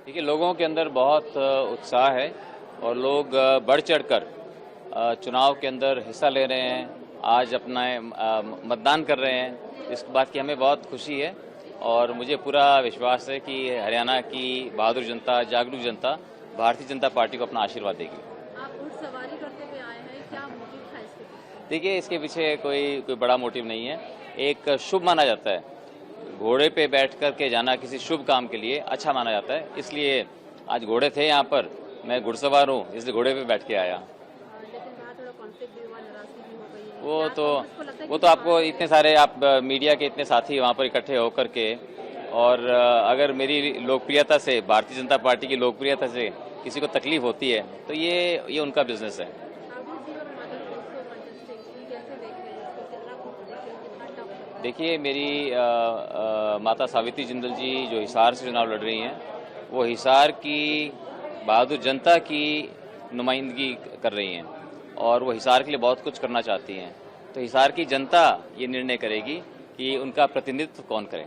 देखिए, लोगों के अंदर बहुत उत्साह है और लोग बढ़ चढ़कर चुनाव के अंदर हिस्सा ले रहे हैं। आज अपना मतदान कर रहे हैं। इस बात की हमें बहुत खुशी है और मुझे पूरा विश्वास है कि हरियाणा की बहादुर जनता, जागरूक जनता भारतीय जनता पार्टी को अपना आशीर्वाद देगी। आप ऊँट सवारी करते हुए आए हैं, क्या मोटिव था इसके पीछे? देखिए, इसके पीछे कोई बड़ा मोटिव नहीं है। एक शुभ माना जाता है, घोड़े पे बैठ कर के जाना किसी शुभ काम के लिए अच्छा माना जाता है। इसलिए आज घोड़े थे यहाँ पर, मैं घुड़सवार हूँ, इसलिए घोड़े पे बैठ के आया। लेकिन वहाँ थोड़ा कॉन्फ्लिक्ट भी हुआ, नाराजगी भी हो गई है। वो क्या तो कांग्रेस को लगता है वो कि तो आपको पार्टी इतने सारे आप मीडिया के इतने साथी वहाँ पर इकट्ठे होकर के और अगर मेरी लोकप्रियता से, भारतीय जनता पार्टी की लोकप्रियता से किसी को तकलीफ होती है तो ये उनका बिजनेस है। ठाकुर जी और मदन को कंटेस्टिंग कैसे देख रहे हैं इसको? कितना कॉम्पिटिशन, कितना टफ लग रहा है? देखिए, मेरी माता सावित्री जिंदल जी जो हिसार से चुनाव लड़ रही हैं, वो हिसार की बहादुर जनता की नुमाइंदगी कर रही हैं और वो हिसार के लिए बहुत कुछ करना चाहती हैं। तो हिसार की जनता ये निर्णय करेगी कि उनका प्रतिनिधित्व कौन करे।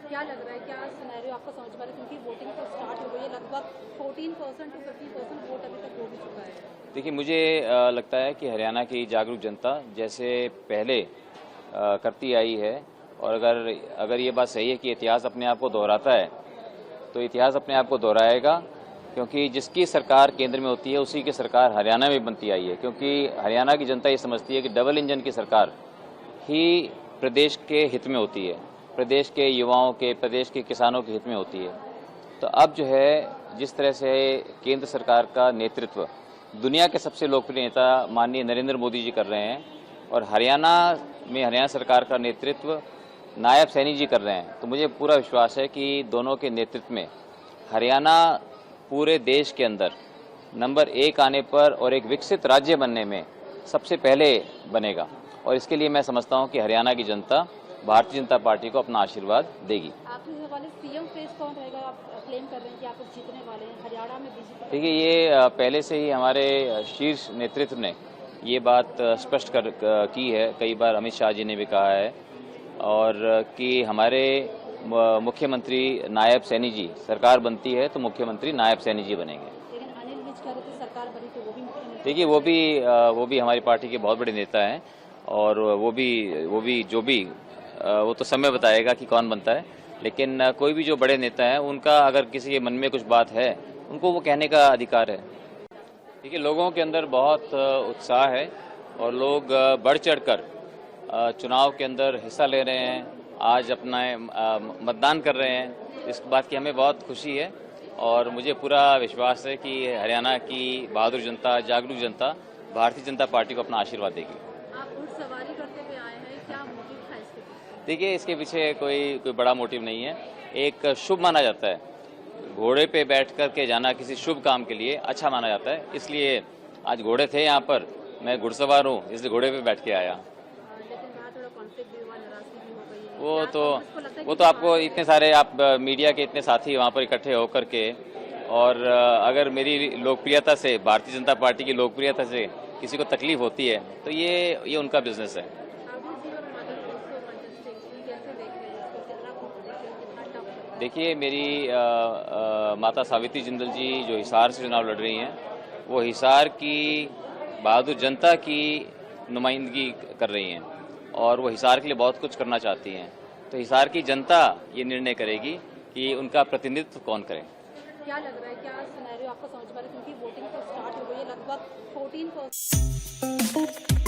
क्या लग रहा है, क्या सिनेरियो आपको समझ पा रहा है? क्योंकि वोटिंग तो स्टार्ट हो गई है, लगभग 14% to 15% वोट अभी तक हो भी चुका है। देखिए, मुझे लगता है कि हरियाणा की जागरूक जनता जैसे पहले करती आई है और अगर ये बात सही है कि इतिहास अपने आप को दोहराता है तो इतिहास अपने आप को दोहराएगा, क्योंकि जिसकी सरकार केंद्र में होती है उसी की सरकार हरियाणा में बनती आई है। क्योंकि हरियाणा की जनता ये समझती है कि डबल इंजन की सरकार ही प्रदेश के हित में होती है, प्रदेश के युवाओं के, प्रदेश के किसानों के हित में होती है। तो अब जो है, जिस तरह से केंद्र सरकार का नेतृत्व दुनिया के सबसे लोकप्रिय नेता माननीय नरेंद्र मोदी जी कर रहे हैं और हरियाणा में हरियाणा सरकार का नेतृत्व नायब सैनी जी कर रहे हैं, तो मुझे पूरा विश्वास है कि दोनों के नेतृत्व में हरियाणा पूरे देश के अंदर नंबर 1 आने पर और एक विकसित राज्य बनने में सबसे पहले बनेगा। और इसके लिए मैं समझता हूं कि हरियाणा की जनता भारतीय जनता पार्टी को अपना आशीर्वाद देगी। आखिरी सवाल है, सीएम फेस कौन रहेगा? आप क्लेम कर रहे हैं कि आप जीतने वाले हैं हरियाणा में बीजेपी। देखिए, ये पहले से ही हमारे शीर्ष नेतृत्व ने ये बात स्पष्ट की है, कई बार अमित शाह जी ने भी कहा है, और कि हमारे मुख्यमंत्री नायब सैनी जी, सरकार बनती है तो मुख्यमंत्री नायब सैनी जी बनेंगे। लेकिन अनिल विज कह रहे थे सरकार बनी तो वो भी मुख्यमंत्री। देखिए, वो भी हमारी पार्टी के बहुत बड़े नेता हैं और वो भी वो तो समय बताएगा कि कौन बनता है। लेकिन कोई भी जो बड़े नेता हैं, उनका अगर किसी के मन में कुछ बात है, उनको वो कहने का अधिकार है। देखिए, लोगों के अंदर बहुत उत्साह है और लोग बढ़ चढ़कर चुनाव के अंदर हिस्सा ले रहे हैं। आज अपना मतदान कर रहे हैं। इस बात की हमें बहुत खुशी है और मुझे पूरा विश्वास है कि हरियाणा की बहादुर जनता, जागरूक जनता भारतीय जनता पार्टी को अपना आशीर्वाद देगी। आप ऊँट सवारी करते हुए आए हैं, क्या मोटिव था इसके पीछे? देखिए, इसके पीछे कोई बड़ा मोटिव नहीं है। एक शुभ माना जाता है, घोड़े पे बैठ कर के जाना किसी शुभ काम के लिए अच्छा माना जाता है। इसलिए आज घोड़े थे यहाँ पर, मैं घुड़सवार हूँ, इसलिए घोड़े पे बैठ के आया। लेकिन वहाँ थोड़ा कॉन्फ्लिक्ट भी हुआ, नाराजगी भी हो गई है। वो क्या तो कांग्रेस को लगता है वो कि तो आपको पार्टी इतने सारे आप मीडिया के इतने साथी वहाँ पर इकट्ठे होकर के और अगर मेरी लोकप्रियता से, भारतीय जनता पार्टी की लोकप्रियता से किसी को तकलीफ होती है तो ये उनका बिजनेस है। ठाकुर जी और मदन को कंटेस्टिंग कैसे देख रहे हैं इसको? कितना कॉम्पिटिशन, कितना टफ लग रहा है? देखिए, मेरी माता सावित्री जिंदल जी जो हिसार से चुनाव लड़ रही हैं, वो हिसार की बहादुर जनता की नुमाइंदगी कर रही हैं और वो हिसार के लिए बहुत कुछ करना चाहती हैं। तो हिसार की जनता ये निर्णय करेगी कि उनका प्रतिनिधित्व कौन करे। क्या लग रहा है, क्या सिनेरियो आपको समझ पा रहा है? क्योंकि वोटिंग तो स्टार्ट हो गई है, लगभग 14%